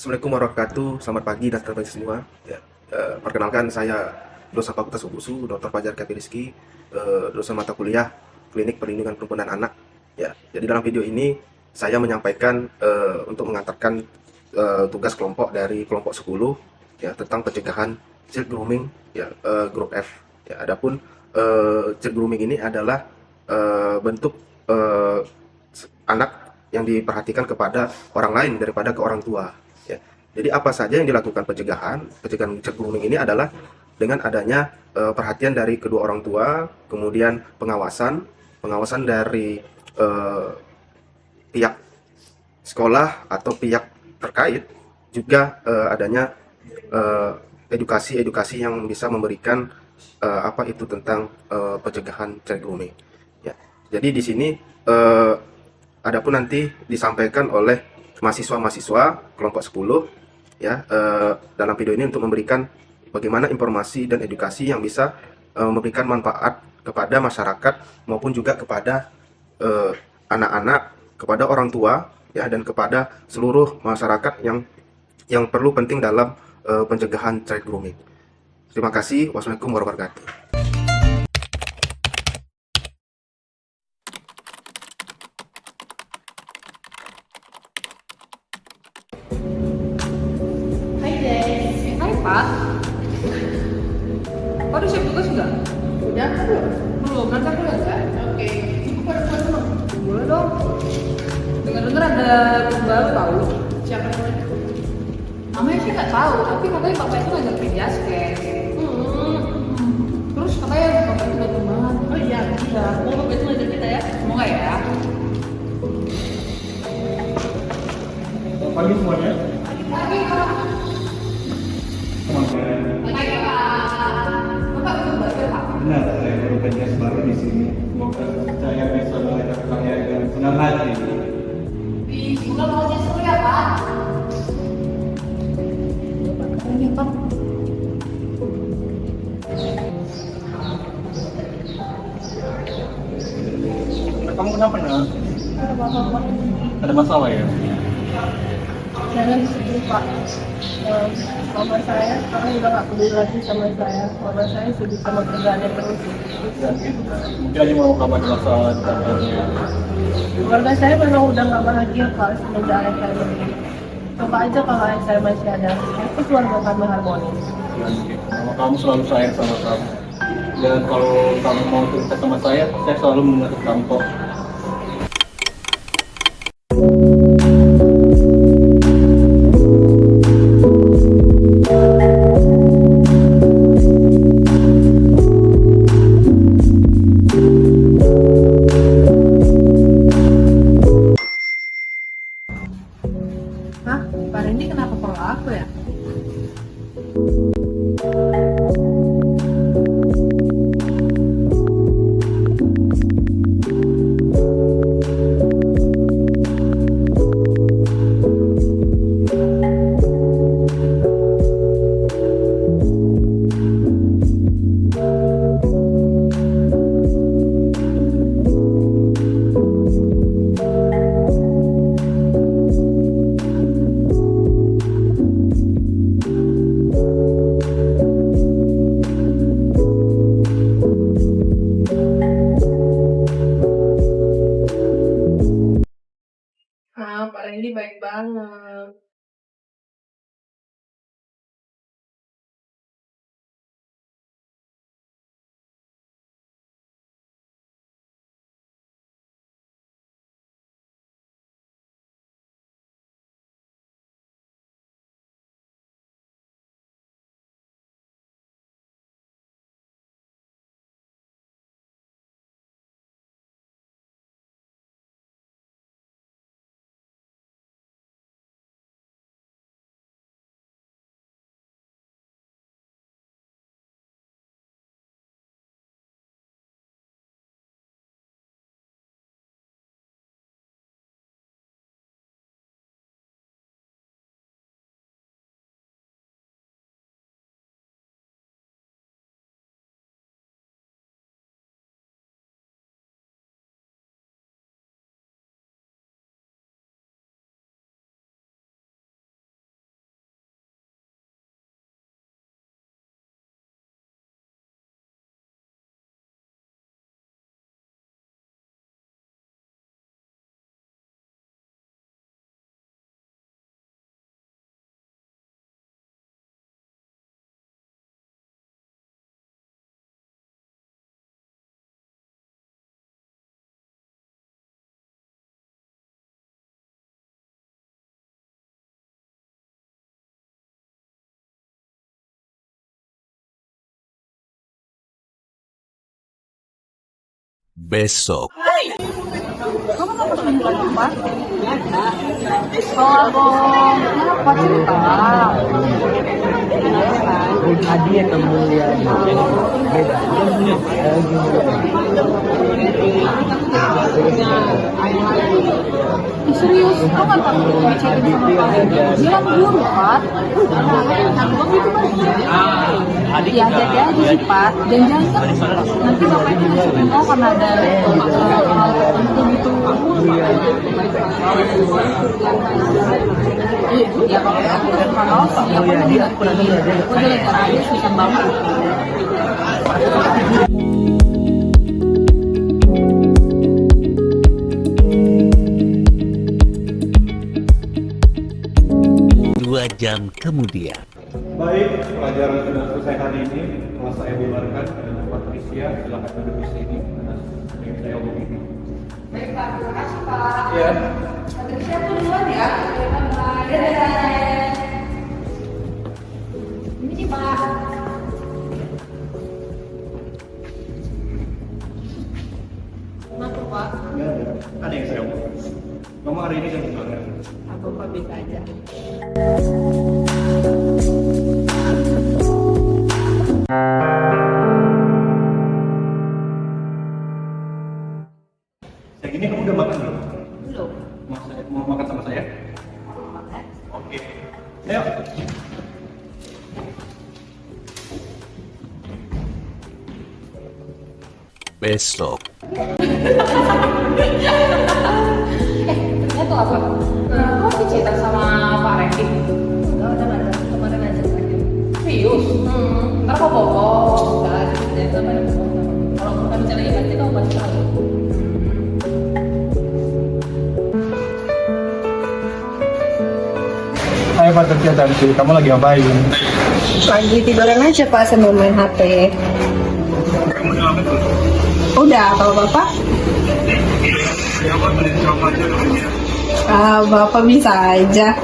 Assalamualaikum warahmatullahi wabarakatuh. Selamat pagi dan selamat pagi semua. Ya, perkenalkan saya dosen Fakultas UPUSU, Dr. Fajar Kapi Rizky, dosen mata kuliah Klinik Perlindungan Perempuan dan Anak. Ya, jadi dalam video ini saya menyampaikan untuk mengantarkan tugas kelompok dari kelompok 10 ya tentang pencegahan child grooming ya grup F. Ya, adapun child grooming ini adalah bentuk eh, anak yang diperhatikan kepada orang lain daripada ke orang tua. Ya. Jadi apa saja yang dilakukan pencegahan child grooming ini adalah dengan adanya perhatian dari kedua orang tua, kemudian pengawasan dari eh, pihak sekolah atau pihak terkait, juga adanya edukasi-edukasi yang bisa memberikan apa itu tentang pencegahan child grooming. Ya. Jadi di sini eh, adapun nanti disampaikan oleh mahasiswa-mahasiswa kelompok 10 ya dalam video ini untuk memberikan bagaimana informasi dan edukasi yang bisa memberikan manfaat kepada masyarakat maupun juga kepada eh, anak-anak, kepada orang tua ya dan kepada seluruh masyarakat yang perlu penting dalam pencegahan child grooming. Terima kasih. Wassalamualaikum warahmatullahi wabarakatuh. Hai guys, Hai Pak, Pak udah siap tugas nggak? udah kan belum? Belum, nanti aku kan? Oke, ibu pada pulang belum? Boleh dong. Dengar-dengar ada guru baru tahu. Siapa namanya? Namanya sih nggak tahu, tapi katanya bapak itu ngajak main basket. Hmm. Terus katanya bapak itu baik banget. Oh iya, Iya, mau bapak itu ngajar kita ya? semoga ya. Selamat pagi semuanya. Pagi Pak. Semangat. Pagi Pak. Bapak guru baru Pak. Benar, saya baru penjas baru di sini. Semoga saya bisa mengajar kalian dengan senang hati. Di sekolah bawahnya seru ya Pak. Ini Pak. Kamu kenapa nak? Ada bapak-bapak Ada masalah ya? jangan sedih pak. Mama saya sekarang udah gak peduli lagi sama saya. Mama saya sibuk sama kerjaannya terus. Dan gitu. Mungkin aja mau kabar masalah di kantornya. Keluarga saya memang udah gak bahagia pak semenjak ayah saya begini. Coba aja kalau ayah saya masih ada, itu keluarga kami harmonis. Dan gitu. Mama kamu selalu sayang sama kamu. Dan kalau kamu mau cerita sama saya selalu mengerti kamu kok. Hah? Pak Randy kenapa perlu aku ya? Ah, Pak Randy baik banget. Besok. Kamu mau pesen apa? Kalau aku apa cerita? Tadi yang kemudian beda. Serius, kau nggak takut dicekin sama Pak? Bilang dulu, Pak. Tanggung itu kan. Ya hati-hati aja sih, Pak. Dan jangan kan nanti bapak itu ngasih tahu karena ada hal tertentu gitu. Ya kalau aku kan kalau sih, aku lagi aku udah lihat aja sih sama bapak. Dua jam kemudian. Baik, pelajaran sudah selesai hari ini. Kelas saya bubarkan dengan Patricia. Silakan duduk di sini. Yang saya omongin. Baik Pak, terima kasih Pak. Ya. Patricia tuh duluan ya. Dadah. Ini nih Pak. Kenapa Pak? Ya, ada yang saya omongin. Mama hari ini jam berapa? Aku Pak bisa aja. Yang ini kamu udah makan belum? Belum. Mau makan sama saya? Makan. Oke. Ayo. Besok. Ternyata apa? Kok sih cerita sama Pak Randy? Enggak, udah nggak ada. Kemarin aja terakhir. Serius? Ntar kok bohong. Enggak, jadi sama ada bohong. Kalau bukan bicara lagi pasti kamu pasti tahu. Hai Patricia cantik, kamu lagi ngapain? Lagi tiduran aja Pak sambil main HP. Udah, kalau Bapak? Bapak bisa aja.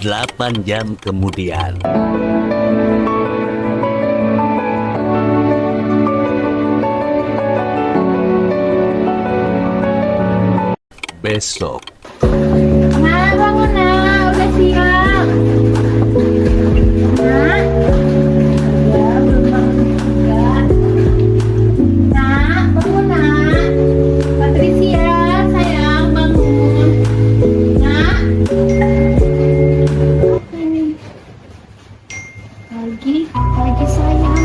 Delapan jam kemudian. Besok. Nah, bangun nah, udah siap. Nah, ya belum bangun juga. Nah, bangun nah. Patricia, sayang bangun. Nah. Apa ini? Lagi sayang.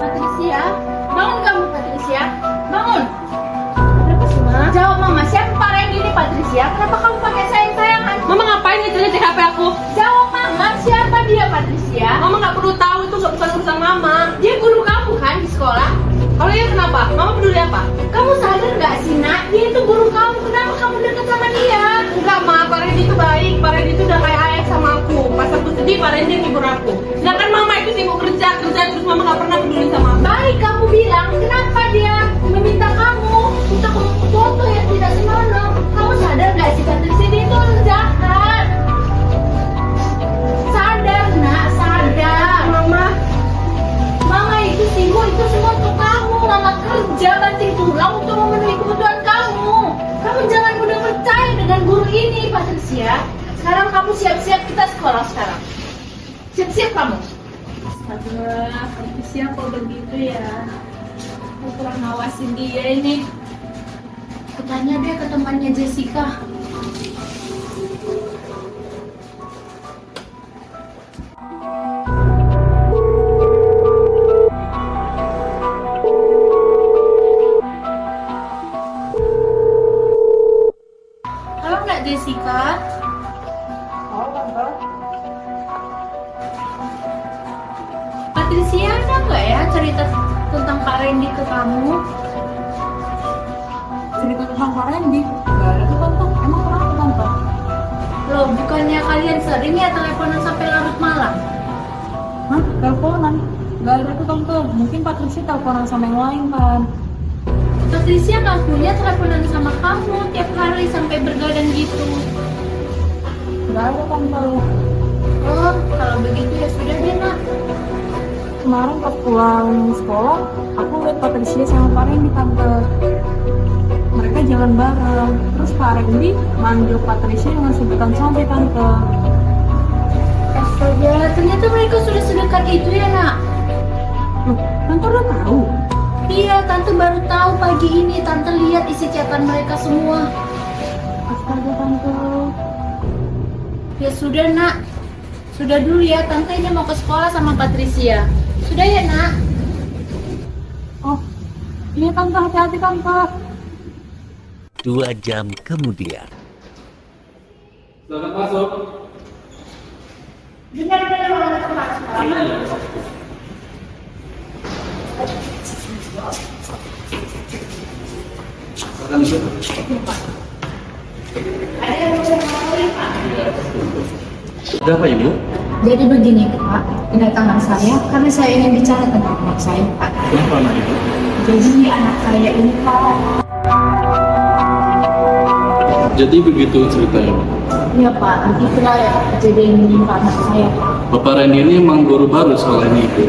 Patricia, bangun kamu Patricia, bangun. Kenapa sih, Ma? Jawab mama, siapa Pak Randy ini Patricia? Kenapa kamu pakai sayang-sayangan? Mama ngapain ngecek HP aku? Jawab mama, siapa dia Patricia? Mama nggak perlu tahu, itu nggak bukan urusan Mama. Dia guru kamu kan di sekolah? Kalau iya kenapa? Mama peduli apa? Kamu sadar nggak sih nak? Dia itu guru kamu, kenapa kamu dekat sama dia? Enggak, Ma. Pak Randy itu baik. Pak Randy itu udah kayak ayah sama aku. Pas aku sedih, Pak Randy yang hibur aku. Sedangkan Mama itu sibuk kerja terus Mama nggak pernah peduli sama aku. Baik kamu bilang, kenapa dia meminta kamu untuk foto yang tidak senonoh? Kamu sadar nggak sih Patricia dia itu orang jahat? Sadar nak, sadar. Mama itu sibuk, itu semua untuk kamu. Mama kerja banting tulang untuk memenuhi kebutuhan kamu. Kamu jangan mudah percaya dengan guru ini, Patricia. Sekarang kamu siap-siap, kita sekolah sekarang. Siap-siap kamu. Astaga, Patricia kok begitu ya? Aku kurang ngawasin dia ini. Tanya deh ke temannya Jessica. Halo Mbak Jessica. Patricia ada nggak ya cerita tentang Pak Randy ke kamu? Cerita tentang Pak Randy? Gak ada tuh tante. Emang kenapa? bukannya kalian sering ya teleponan sampai larut malam? Hah? Teleponan? Gak ada tuh tante, mungkin Patricia teleponan sama yang lain kan. Patricia ngakunya teleponan sama kamu tiap hari sampai bergadang gitu. Gak ada tante. Oh, kalau begitu ya sudah deh nak. Kemarin pas pulang sekolah, aku lihat Patricia sama Pak Randy tante. Mereka jalan bareng. Terus Pak Randy manggil Patricia dengan sebutan sampai tante. Astaga, ternyata mereka sudah sedekat itu ya nak. Loh, tante udah tahu? Iya, tante baru tahu pagi ini. Tante lihat isi chatan mereka semua. Astaga tante. Ya sudah nak. Sudah dulu ya, tante ini mau ke sekolah sama Patricia. Sudah ya nak. Oh, iya tante, hati-hati tante. 2 jam kemudian. Selamat masuk. Benar-benar orang tempat sekolah. Ada yang mau ngomongin Pak? Ada apa Ibu? Jadi begini Pak, kedatangan saya karena saya ingin bicara tentang anak saya Pak. Kenapa anak Ibu? Jadi anak saya ini Pak. Jadi begitu ceritanya. Iya Pak, itulah ya kejadian yang menimpa anak saya. Bapak Randy ini emang guru baru sekolah ini Ibu.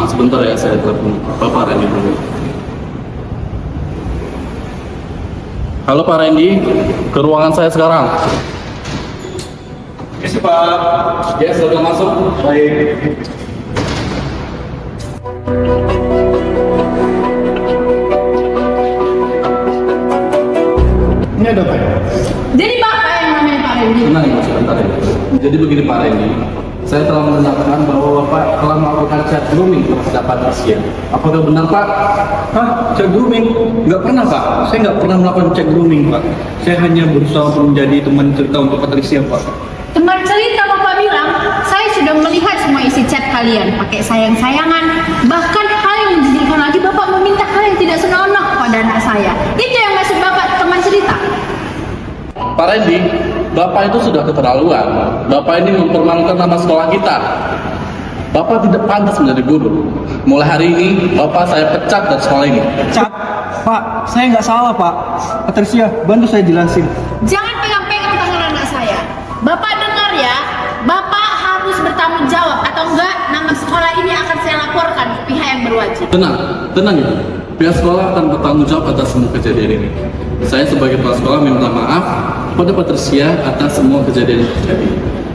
Sebentar ya, saya telepon Bapak Randy dulu. Halo Pak Randy, ke ruangan saya sekarang. Yes Pak. Yes, sudah masuk. Baik. Ini ada apa ya? Jadi Bapak yang namanya Pak Randy. Tenang Ibu, sebentar ya. Jadi begini Pak Randy, saya telah mendengarkan bahwa Bapak telah melakukan chat grooming terhadap Patricia. Apakah benar Pak? Hah? Chat grooming? Nggak pernah Pak, saya nggak pernah melakukan chat grooming Pak. Saya hanya berusaha untuk menjadi teman cerita untuk Patricia Pak. Teman cerita Bapak bilang, saya sudah melihat semua isi chat kalian, pakai sayang-sayangan. Bahkan hal yang menjijikkan lagi, Bapak meminta hal yang tidak senonoh pada anak saya. Itu yang maksud Bapak teman cerita. Pak Randy, Bapak itu sudah keterlaluan. Bapak ini mempermalukan nama sekolah kita. Bapak tidak pantas menjadi guru. Mulai hari ini, Bapak saya pecat dari sekolah ini. Chat? Pak, saya nggak salah Pak. Patricia, bantu saya jelasin. Jangan pegang-pegang tangan anak saya. Bapak dengar ya, Bapak harus bertanggung jawab atau enggak nama sekolah ini akan saya laporkan ke pihak yang berwajib. Tenang Ibu. Pihak sekolah akan bertanggung jawab atas semua kejadian ini. Saya sebagai kepala sekolah minta maaf pada Patricia atas semua kejadian yang terjadi.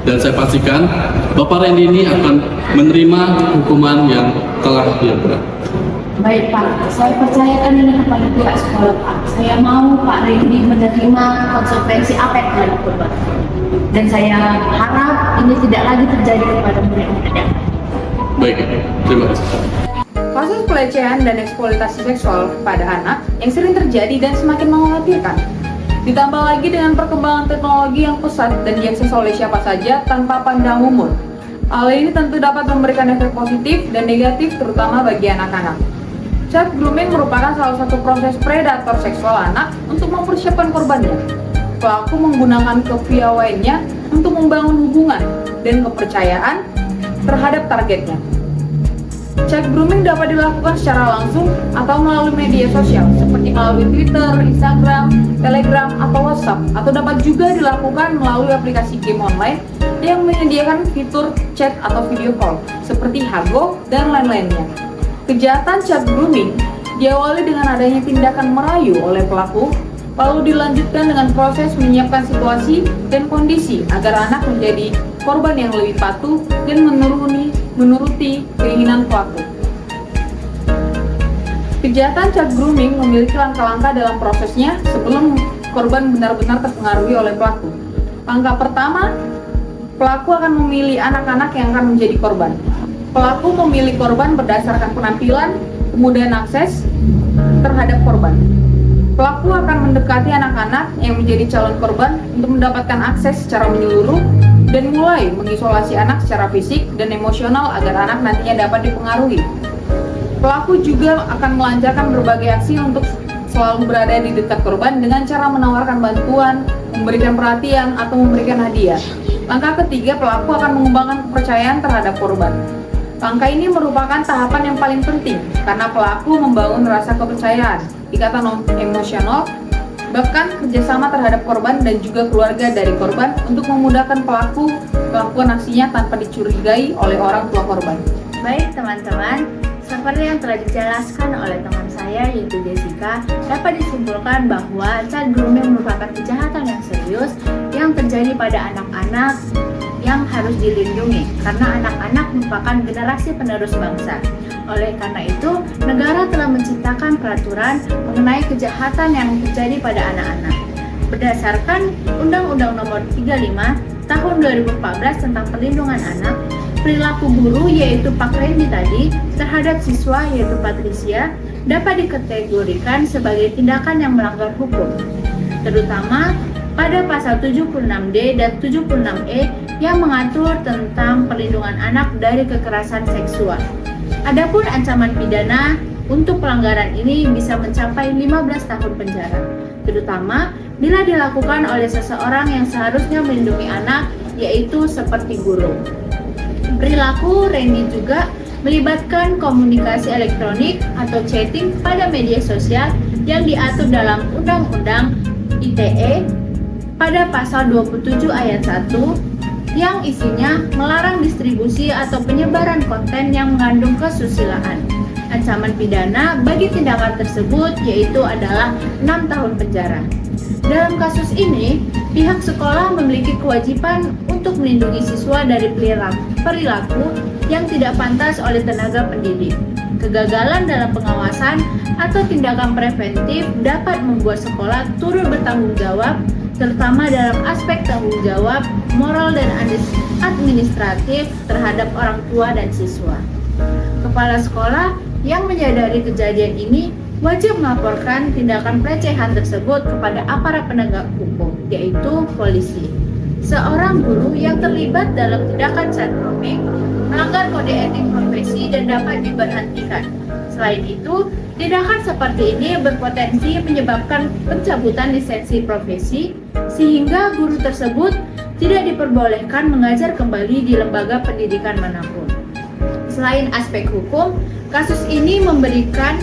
Dan saya pastikan Bapak Randy ini akan menerima hukuman yang telah dia berat. Baik Pak, saya percayakan ini kepada pihak sekolah Pak. Saya mau Pak Randy menerima konsekuensi apa yang telah diperbuat. Dan saya harap ini tidak lagi terjadi kepada murid-murid. Baik, terima kasih. Kasus pelecehan dan eksploitasi seksual pada anak yang sering terjadi dan semakin mengkhawatirkan. Ditambah lagi dengan perkembangan teknologi yang pesat dan diakses oleh siapa saja tanpa pandang umur. Hal ini tentu dapat memberikan efek positif dan negatif terutama bagi anak-anak. Chat grooming merupakan salah satu proses predator seksual anak untuk mempersiapkan korbannya. Pelaku menggunakan kepiawaiannya untuk membangun hubungan dan kepercayaan terhadap targetnya. Chat grooming dapat dilakukan secara langsung atau melalui media sosial seperti melalui Twitter, Instagram, Telegram, atau WhatsApp, atau dapat juga dilakukan melalui aplikasi game online yang menyediakan fitur chat atau video call seperti Hago dan lain-lainnya. Kejahatan chat grooming diawali dengan adanya tindakan merayu oleh pelaku, lalu dilanjutkan dengan proses menyiapkan situasi dan kondisi agar anak menjadi korban yang lebih patuh dan menuruti keinginan pelaku. Kejahatan chat grooming memiliki langkah-langkah dalam prosesnya sebelum korban benar-benar terpengaruhi oleh pelaku. Langkah pertama, pelaku akan memilih anak-anak yang akan menjadi korban. Pelaku memilih korban berdasarkan penampilan, kemudahan akses terhadap korban. Pelaku akan mendekati anak-anak yang menjadi calon korban untuk mendapatkan akses secara menyeluruh dan mulai mengisolasi anak secara fisik dan emosional agar anak nantinya dapat dipengaruhi. Pelaku juga akan melancarkan berbagai aksi untuk selalu berada di dekat korban dengan cara menawarkan bantuan, memberikan perhatian, atau memberikan hadiah. Langkah ketiga, pelaku akan mengembangkan kepercayaan terhadap korban. Langkah ini merupakan tahapan yang paling penting karena pelaku membangun rasa kepercayaan, ikatan emosional, bahkan kerjasama terhadap korban dan juga keluarga dari korban untuk memudahkan pelaku melakukan aksinya tanpa dicurigai oleh orang tua korban. Baik teman-teman, seperti yang telah dijelaskan oleh teman saya yaitu Jessica, dapat disimpulkan bahwa child grooming merupakan kejahatan yang serius yang terjadi pada anak-anak yang harus dilindungi karena anak-anak merupakan generasi penerus bangsa. Oleh karena itu, negara telah menciptakan peraturan mengenai kejahatan yang terjadi pada anak-anak. Berdasarkan Undang-Undang Nomor 35 Tahun 2014 tentang Perlindungan Anak, perilaku guru yaitu Pak Randy tadi terhadap siswa yaitu Patricia dapat dikategorikan sebagai tindakan yang melanggar hukum, terutama pada pasal 76D dan 76E yang mengatur tentang perlindungan anak dari kekerasan seksual. Adapun ancaman pidana untuk pelanggaran ini bisa mencapai 15 tahun penjara, terutama bila dilakukan oleh seseorang yang seharusnya melindungi anak, yaitu seperti guru. Perilaku Randy juga melibatkan komunikasi elektronik atau chatting pada media sosial yang diatur dalam Undang-Undang ITE pada pasal 27 ayat 1 yang isinya melarang distribusi atau penyebaran konten yang mengandung kesusilaan. Ancaman pidana bagi tindakan tersebut yaitu adalah 6 tahun penjara. Dalam kasus ini, pihak sekolah memiliki kewajiban untuk melindungi siswa dari perilaku yang tidak pantas oleh tenaga pendidik. Kegagalan dalam pengawasan atau tindakan preventif dapat membuat sekolah turut bertanggung jawab, terutama dalam aspek tanggung jawab moral dan administratif terhadap orang tua dan siswa. Kepala sekolah yang menyadari kejadian ini wajib melaporkan tindakan pelecehan tersebut kepada aparat penegak hukum, yaitu polisi. Seorang guru yang terlibat dalam tindakan child grooming melanggar kode etik profesi dan dapat diberhentikan. Selain itu, tindakan seperti ini berpotensi menyebabkan pencabutan lisensi profesi, sehingga guru tersebut tidak diperbolehkan mengajar kembali di lembaga pendidikan manapun. Selain aspek hukum, kasus ini memberikan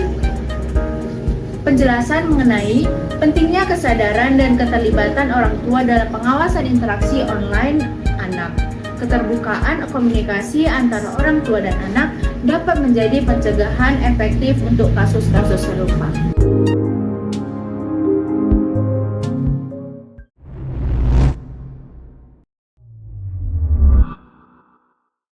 penjelasan mengenai pentingnya kesadaran dan keterlibatan orang tua dalam pengawasan interaksi online anak. Keterbukaan komunikasi antara orang tua dan anak dapat menjadi pencegahan efektif untuk kasus-kasus serupa.